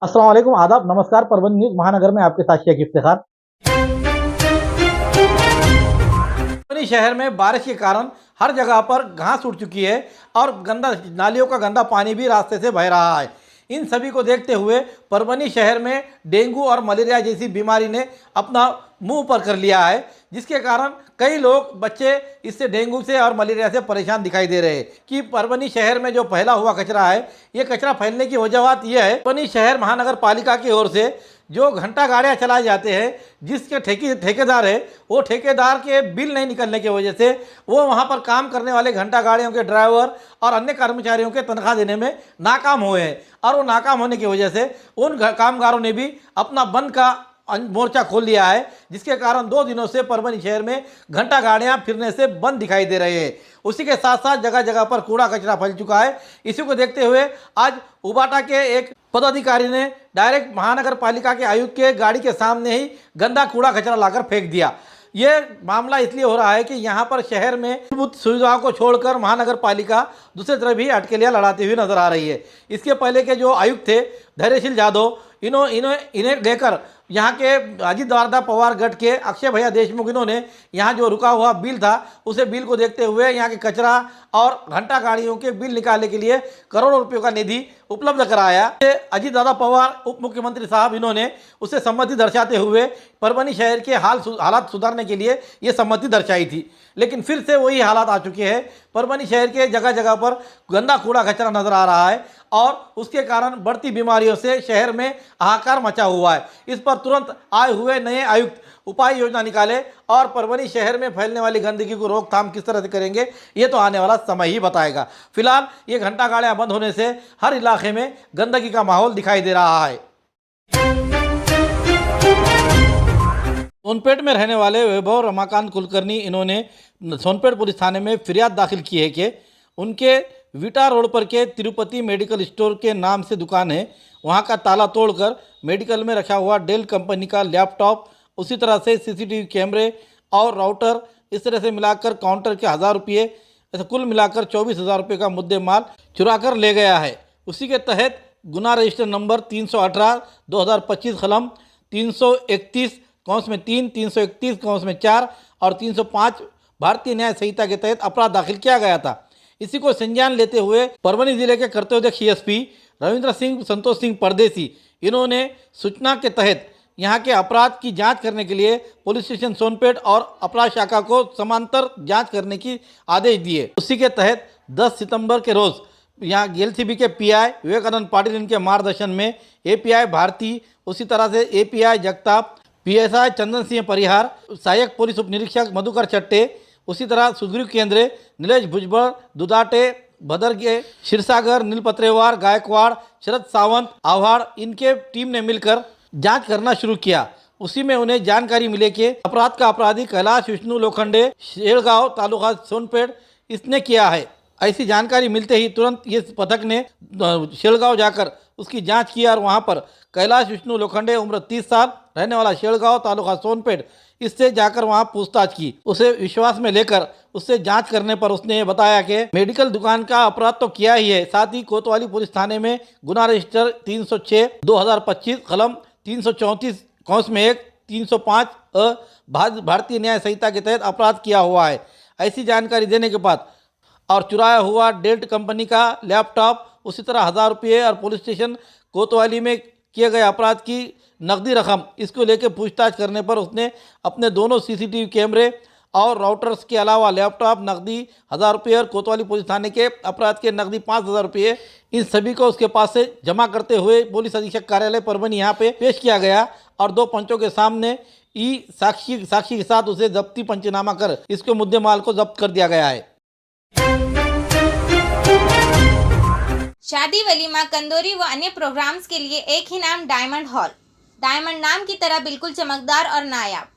अस्सलाम वालेकुम, आदाब, नमस्कार। परभनी न्यूज़ महानगर में आपके साथ शेख इफ्तिखार। परभनी शहर में बारिश के कारण हर जगह पर घास उड़ चुकी है और गंदा नालियों का गंदा पानी भी रास्ते से बह रहा है। इन सभी को देखते हुए परभनी शहर में डेंगू और मलेरिया जैसी बीमारी ने अपना मुंह पर कर लिया है, जिसके कारण कई लोग बच्चे इससे डेंगू से और मलेरिया से परेशान दिखाई दे रहे हैं। कि परभनी शहर में जो फैला हुआ कचरा है, ये कचरा फैलने की वजह यह है, परभनी शहर महानगर पालिका की ओर से जो घंटा गाड़ियाँ चलाए जाते हैं, जिसके ठेकेदार है, वो ठेकेदार के बिल नहीं निकलने की वजह से वो वहाँ पर काम करने वाले घंटा गाड़ियों के ड्राइवर और अन्य कर्मचारियों के तनख्वाह देने में नाकाम हुए हैं। और वो नाकाम होने की वजह से उन कामगारों ने भी अपना बंद का मोर्चा खोल लिया है, जिसके कारण 2 दिनों से परभनी शहर में घंटा गाड़ियां फिरने से बंद दिखाई दे रहे हैं। उसी के साथ साथ जगह जगह पर कूड़ा कचरा फैल चुका है। इसी को देखते हुए आज उबाटा के एक पदाधिकारी ने डायरेक्ट महानगर पालिका के आयुक्त के गाड़ी के सामने ही गंदा कूड़ा कचरा लाकर फेंक दिया। ये मामला इसलिए हो रहा है कि यहाँ पर शहर में मूलभूत सुविधाओं को छोड़कर महानगर पालिका दूसरी तरफ भी अटकलियाँ लड़ाती हुई नजर आ रही है। इसके पहले के जो आयुक्त थे धैर्यशील जाधव, इन्हें लेकर यहाँ के अजीत पवार गढ़ के अक्षय भैया देशमुख, इन्होंने यहाँ जो रुका हुआ बिल था, उसे बिल को देखते हुए यहाँ के कचरा और घंटा गाड़ियों के बिल निकालने के लिए करोड़ों रुपयों का निधि उपलब्ध कराया। अजीत पवार उप मुख्यमंत्री साहब, इन्होंने उसे सम्मति दर्शाते हुए परभनी शहर के हालात सुधारने के लिए ये सम्मति दर्शाई थी। लेकिन फिर से वही हालात आ चुके हैं। परभनी शहर के जगह जगह पर गंदा कूड़ा कचरा नजर आ रहा है और उसके कारण बढ़ती बीमारियों से शहर में हाहाकार मचा हुआ है। इस पर तुरंत आए हुए नए आयुक्त उपाय योजना निकाले और परभनी शहर में फैलने वाली गंदगी को रोकथाम किस तरह से करेंगे, ये तो आने वाला समय ही बताएगा। फिलहाल ये घंटा गाड़ियां बंद होने से हर इलाके में गंदगी का माहौल दिखाई दे रहा है। सोनपेट में रहने वाले वैभव रमाकांत कुलकर्णी, इन्होंने सोनपेट पुलिस थाने में फिरियाद दाखिल की है कि उनके विटा रोड पर के तिरुपति मेडिकल स्टोर के नाम से दुकान है, वहां का ताला तोड़कर मेडिकल में रखा हुआ डेल कंपनी का लैपटॉप, उसी तरह से सीसीटीवी कैमरे और राउटर, इस तरह से मिलाकर काउंटर के 1000 रुपये, ऐसे कुल मिलाकर 24,000 रुपये का मुद्दे माल चुरा कर ले गया है। उसी के तहत गुना रजिस्टर नंबर 318/2025 खलम 331(3), 331(4) और 305 भारतीय न्याय संहिता के तहत अपराध दाखिल किया गया था। इसी को संज्ञान लेते हुए परभनी जिले के कर्तव्यदक्ष एसपी रविंद्र सिंह संतोष सिंह परदेसी, इन्होंने सूचना के तहत यहाँ के अपराध की जांच करने के लिए पुलिस स्टेशन सोनपेट और अपराध शाखा को समांतर जांच करने की आदेश दिए। उसी के तहत 10 सितंबर के रोज यहाँ एलसीबी के पीआई विवेकानंद पाटिल, इनके मार्गदर्शन में एपीआई भारती, उसी तरह से एपीआई जगताप, पीएसआई चंदन सिंह परिहार, सहायक पुलिस उप निरीक्षक मधुकर चट्टे, उसी तरह सुग्रीव केंद्रे, नीलेश भुजबल, दुदाटे, भदरगे, क्षीरसागर, नील पत्रेवार, गायकवाड़, शरद सावंत, आव्हाड़, इनके टीम ने मिलकर जांच करना शुरू किया। उसी में उन्हें जानकारी मिले कि अपराध का अपराधी कैलाश विष्णु लोखंडे, शेलगांव तालुका सोनपेट, इसने किया है। ऐसी जानकारी मिलते ही तुरंत ये पथक ने शेलगांव जाकर उसकी जांच की और वहां पर कैलाश विष्णु लोखंडे, उम्र 30 साल, रहने वाला शेलगांव तालुका सोनपेट, इससे जाकर वहां पूछताछ की। उसे विश्वास में लेकर उससे जांच करने पर उसने बताया कि मेडिकल दुकान का अपराध तो किया ही है, साथ ही कोतवाली पुलिस थाने में गुना रजिस्टर 306/2025 कलम 334(1), 305 भारतीय न्याय संहिता के तहत अपराध किया हुआ है। ऐसी जानकारी देने के बाद और चुराया हुआ डेल्ट कंपनी का लैपटॉप, उसी तरह 1000 रुपये और पुलिस स्टेशन कोतवाली में किए गए अपराध की नकदी रकम, इसको लेकर पूछताछ करने पर उसने अपने दोनों सीसीटीवी कैमरे और राउटर्स के अलावा लैपटॉप, नकदी 1000 रुपये और कोतवाली पुलिस थाने के अपराध के नकदी 5000 रुपये, इन सभी को उसके पास से जमा करते हुए पुलिस अधीक्षक कार्यालय परभनी यहाँ पे पेश किया गया और 2 पंचों के सामने साक्षी के साथ उसे जब्ती पंचनामा कर इसके मुद्दे माल को जब्त कर दिया गया है। शादी, वलीमा, कंदोरी व अन्य प्रोग्राम्स के लिए एक ही नाम, डायमंड हॉल। डायमंड नाम की तरह बिल्कुल चमकदार और नायाब,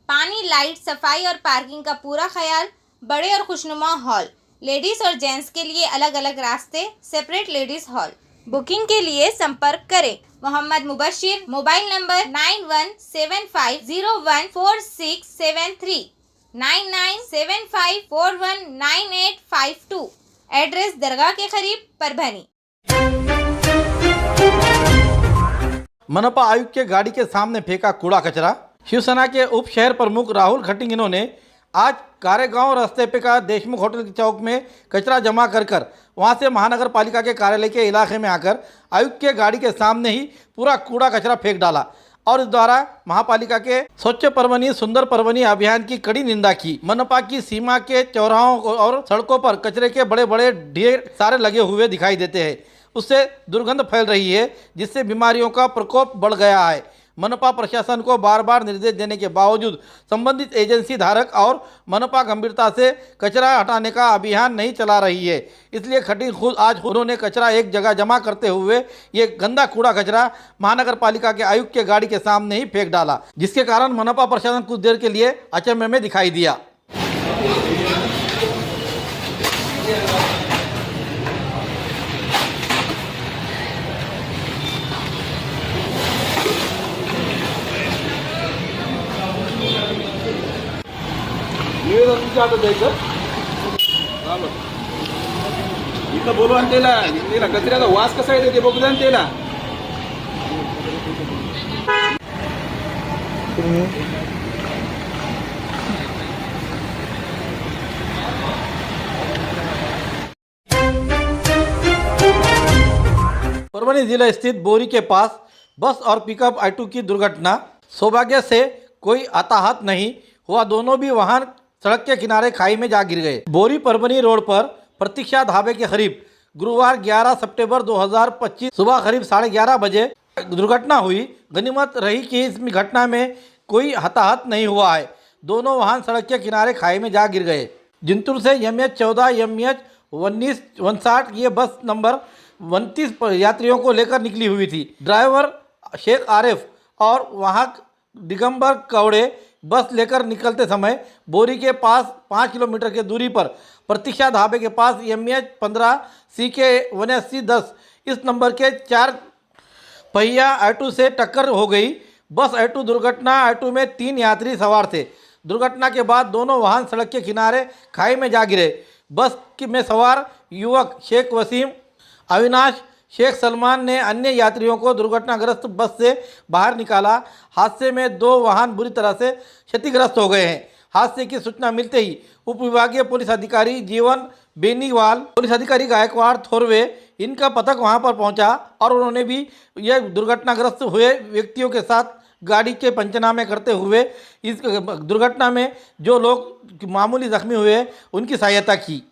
पानी, लाइट, सफाई और पार्किंग का पूरा ख्याल, बड़े और खुशनुमा हॉल, लेडीज और जेंट्स के लिए अलग अलग रास्ते, सेपरेट लेडीज हॉल। बुकिंग के लिए संपर्क करें Mohammed Mubashir, mobile number 9175014673, 9975419852, address दरगाह के करीब परभनी। मनपा आयुक्त के गाड़ी के सामने फेंका कूड़ा कचरा। शिवसेना के उप शहर प्रमुख राहुल खटिंगिनो ने आज कारेगांव रास्ते पे का देशमुख होटल के चौक में कचरा जमा कर वहां से महानगर पालिका के कार्यालय के इलाके में आकर आयुक्त के गाड़ी के सामने ही पूरा कूड़ा कचरा फेंक डाला और इस द्वारा महापालिका के स्वच्छ परवनी सुंदर परवनी अभियान की कड़ी निंदा की। मनपा की सीमा के चौराहों और सड़कों पर कचरे के बड़े बड़े ढेर सारे लगे हुए दिखाई देते हैं, उससे दुर्गंध फैल रही है जिससे बीमारियों का प्रकोप बढ़ गया है। मनपा प्रशासन को बार बार निर्देश देने के बावजूद संबंधित एजेंसी धारक और मनपा गंभीरता से कचरा हटाने का अभियान नहीं चला रही है। इसलिए खटिंग खुद आज उन्होंने कचरा एक जगह जमा करते हुए ये गंदा कूड़ा कचरा महानगर पालिका के आयुक्त के गाड़ी के सामने ही फेंक डाला, जिसके कारण मनपा प्रशासन कुछ देर के लिए अचंभे में दिखाई दिया। इथं बोलू आणि त्याला कचऱ्याचा वास कसा येते ते बघू द्या त्याला. परभनी जिला स्थित बोरी के पास बस और पिकअप ऑटो की दुर्घटना। सौभाग्य से कोई हताहत नहीं हुआ, दोनों भी वाहन सड़क के किनारे खाई में जा गिर गए। बोरी परभनी रोड पर प्रतीक्षा ढाबे के करीब गुरुवार 11 सितंबर 2025 सुबह करीब 11:30 बजे दुर्घटना हुई। गनीमत रही कि इस घटना में कोई हताहत नहीं हुआ है, दोनों वाहन सड़क के किनारे खाई में जा गिर गए। जिंतूर से MH14 MH1959 ये बस नंबर 29 यात्रियों को लेकर निकली हुई थी। ड्राइवर शेख आरिफ और वाहक दिगंबर कौड़े बस लेकर निकलते समय बोरी के पास 5 किलोमीटर की दूरी पर प्रतीक्षा ढाबे के पास MH15 CK 7910 इस नंबर के 4 पहिया ऑटो से टक्कर हो गई। बस ऑटो दुर्घटना ऑटो में 3 यात्री सवार थे। दुर्घटना के बाद दोनों वाहन सड़क के किनारे खाई में जा गिरे। बस में सवार युवक शेख वसीम, अविनाश, शेख सलमान ने अन्य यात्रियों को दुर्घटनाग्रस्त बस से बाहर निकाला। हादसे में 2 वाहन बुरी तरह से क्षतिग्रस्त हो गए हैं। हादसे की सूचना मिलते ही उप विभागीय पुलिस अधिकारी जीवन बेनीवाल, पुलिस अधिकारी गायकवाड़ थोरवे, इनका पथक वहां पर पहुंचा और उन्होंने भी यह दुर्घटनाग्रस्त हुए व्यक्तियों के साथ गाड़ी के पंचनामे करते हुए इस दुर्घटना में जो लोग मामूली जख्मी हुए उनकी सहायता की।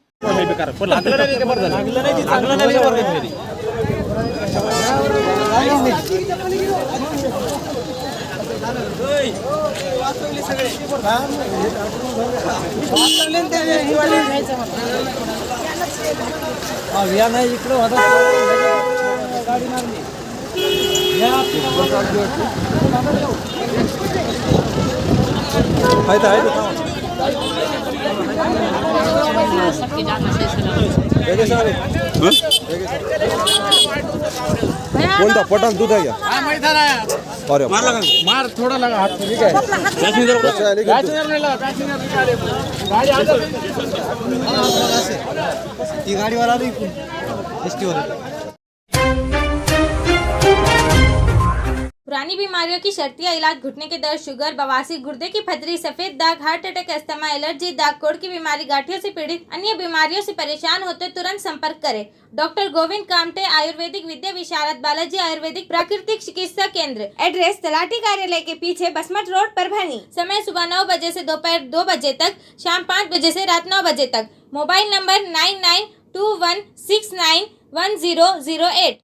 कोणता पटांग दूध आहे का? अरे मार थोड़ा लगा हाथ में. ठीक है. ती गाडी वाला आली एसटी वाला. पुरानी बीमारियों की शर्तिया इलाज, घुटने के दर्द, शुगर, बवासीर, गुर्दे की पथरी, सफेद दाग, हार्ट अटैक, अस्थमा, एलर्जी, दाग, कोड़ की बीमारी, गांठियों से पीड़ित, अन्य बीमारियों से परेशान होते तुरंत संपर्क करें। डॉक्टर गोविंद कामटे, आयुर्वेदिक विद्या विशारद, बालाजी आयुर्वेदिक प्राकृतिक चिकित्सा केंद्र। एड्रेस तलाटी कार्यालय के पीछे, बसमठ रोड, परभनी। समय सुबह 9 बजे से दोपहर 2 बजे तक, शाम 5 बजे से रात 9 बजे तक। Mobile number 9921691008।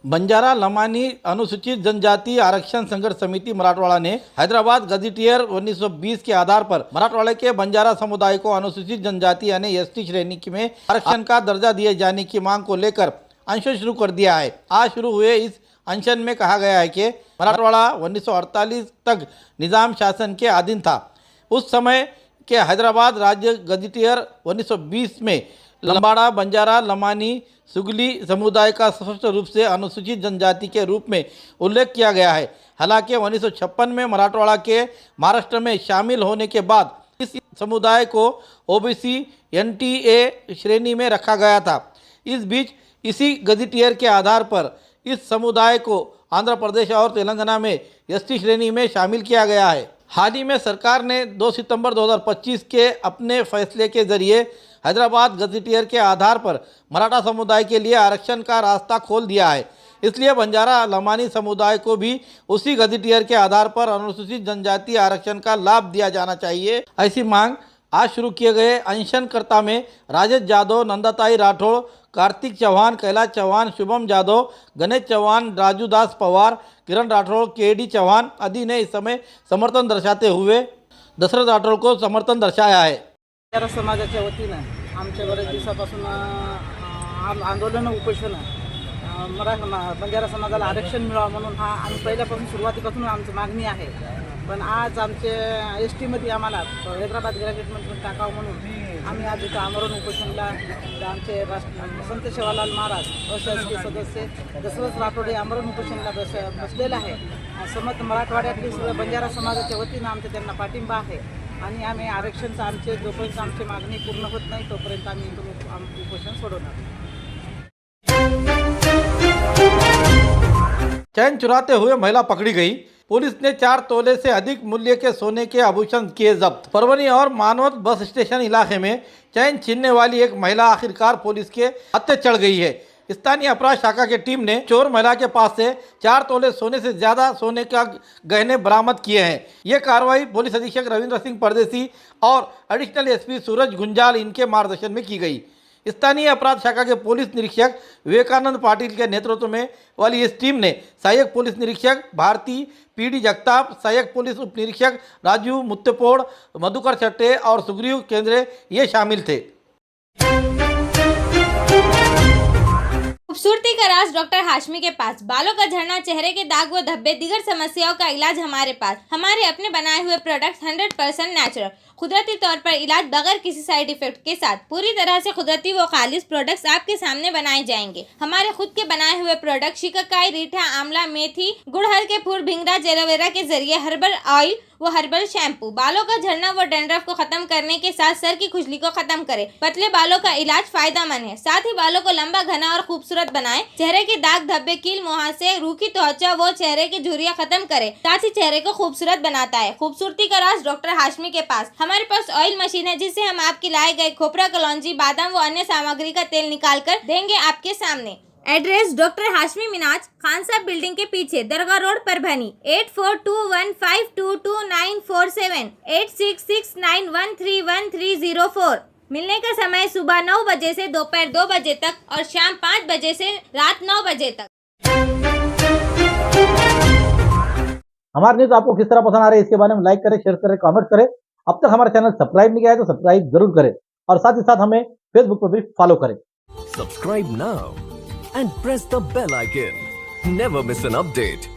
बंजारा लमानी अनुसूचित जनजाति आरक्षण संघर्ष समिति मराठवाड़ा ने हैदराबाद गजेटियर 1920 के आधार पर मराठवाड़े के बंजारा समुदाय को अनुसूचित जनजाति यानी ST श्रेणी में आरक्षण का दर्जा दिए जाने की मांग को लेकर अनशन शुरू कर दिया है। आज शुरू हुए इस अनशन में कहा गया है कि मराठवाड़ा 1948 तक निजाम शासन के अधीन था। उस समय के हैदराबाद राज्य गजेटियर 1920 में लंबाड़ा, बंजारा, लमानी, सुगली समुदाय का स्पष्ट रूप से अनुसूचित जनजाति के रूप में उल्लेख किया गया है। हालांकि 1956 में मराठवाड़ा के महाराष्ट्र में शामिल होने के बाद इस समुदाय को OBC NTA श्रेणी में रखा गया था। इस बीच इसी गजेटियर के आधार पर इस समुदाय को आंध्र प्रदेश और तेलंगाना में एसटी श्रेणी में शामिल किया गया है। हाल ही में सरकार ने 2 सितंबर 2025 के अपने फैसले के जरिए हैदराबाद गजेटियर के आधार पर मराठा समुदाय के लिए आरक्षण का रास्ता खोल दिया है। इसलिए बंजारा लमानी समुदाय को भी उसी गजेटियर के आधार पर अनुसूचित जनजाति आरक्षण का लाभ दिया जाना चाहिए। ऐसी मांग आज शुरू किए गए अनशनकर्ता में राजेश जादव, नंदाताई राठौड़, कार्तिक चौहान, कैलाश चौहान, शुभम जादव, गणेश चौहान, राजू दास पवार, किरण राठौड़, केडी चौहान आदि ने इस समय समर्थन दर्शाते हुए दशरथ राठौड़ को समर्थन दर्शाया है। बंजारा समाजाच्या वतीनं आमच्या बरेच दिवसापासून आंदोलन उपोषण बंजारा समाजाला आरक्षण मिळावं म्हणून हा आम्ही पहिल्यापासून सुरुवातीपासून आमची मागणी आहे। पण आज आमचे एसटीमध्ये आम्हाला हैदराबाद ग्रॅज्युएटमध्ये टाकावं म्हणून आम्ही आज इथं आमरण उपोषणला आमचे संत सेवालाल महाराज अशासकीय सदस्य दशरथ राठोड आमरण उपोषणला बसलेलं आहे। समस्त मराठवाड्यातली सगळं बंजारा समाजाच्या वतीनं आमचं त्यांना पाठिंबा आहे आणि आम्ही आरक्षणचं आमचे जोपर्यंत आमची मागणी पूर्ण होत नाही तोपर्यंत आम्ही इथून उपोषण सोडवणार। चैन चुराते हुए महिला पकड़ी गई। पुलिस ने 4 तोले से अधिक मूल्य के सोने के आभूषण किए जब्त। परभनी और मानवत बस स्टेशन इलाके में चैन छीनने वाली एक महिला आखिरकार पुलिस के हत्थे चढ़ गई है। स्थानीय अपराध शाखा की टीम ने चोर महिला के पास से 4 तोले सोने से ज्यादा सोने का गहने बरामद किए हैं। ये कार्रवाई पुलिस अधीक्षक रविंद्र सिंह परदेसी और एडिशनल एसपी सूरज गुंजाल इनके मार्गदर्शन में की गई। स्थानीय अपराध शाखा के पुलिस निरीक्षक विवेकानंद पाटिल के नेतृत्व में वाली इस टीम ने सहायक पुलिस निरीक्षक भारती पीडी जगताप, सहायक पुलिस उप निरीक्षक राजू मुत्तेपोड़, मधुकर चट्टे और सुग्रीव केंद्रे ये शामिल थे। खूबसूरती का राज डॉक्टर हाशमी के पास। बालों का झड़ना, चेहरे के दाग व धब्बे, दीगर समस्याओं का इलाज हमारे पास। हमारे अपने बनाए हुए प्रोडक्ट्स 100% नेचुरल, कुदरती तौर पर इलाज बगैर किसी साइड इफेक्ट के साथ पूरी तरह से कुदरती व खालिश प्रोडक्ट्स आपके सामने बनाए जाएंगे। हमारे खुद के बनाए हुए प्रोडक्ट शिकाकाई, रीठा, आंवला, मेथी, गुड़हल के फूल, भिंगरा, एलोवेरा के जरिए हर्बल ऑयल वो हर्बल शैम्पू बालों का झड़ना व डैंड्रफ को खत्म करने के साथ सर की खुजली को खत्म करे। पतले बालों का इलाज फायदेमंद है, साथ ही बालों को लंबा, घना और खूबसूरत बनाए। चेहरे के दाग, धब्बे, कील, मुहासे, रूखी त्वचा वो चेहरे की झुर्रियां खत्म करे, साथ ही चेहरे को खूबसूरत बनाता है। खूबसूरती का राज डॉक्टर हाशमी के पास। हमारे पास ऑयल मशीन है जिससे हम आपके लाए गए खोपरा, कलौंजी, बादाम व अन्य सामग्री का तेल निकाल कर देंगे आपके सामने। एड्रेस डॉक्टर हाशमी मिनाज, खान साहब बिल्डिंग के पीछे, दरगाह रोड, परभनी। 8421522947 8669131304। मिलने का समय सुबह 9 बजे से दोपहर 2 बजे तक और शाम 5 बजे से रात 9 बजे तक। हमारे न्यूज़ आपको किस तरह पसंद आ रही है इसके बारे में लाइक करें, शेयर करें, कमेंट करें। अब तक हमारा चैनल सब्सक्राइब नहीं किया है तो सब्सक्राइब जरूर करें और साथ ही साथ हमें फेसबुक पर भी फॉलो करें। Subscribe now and press the bell icon. Never miss an update.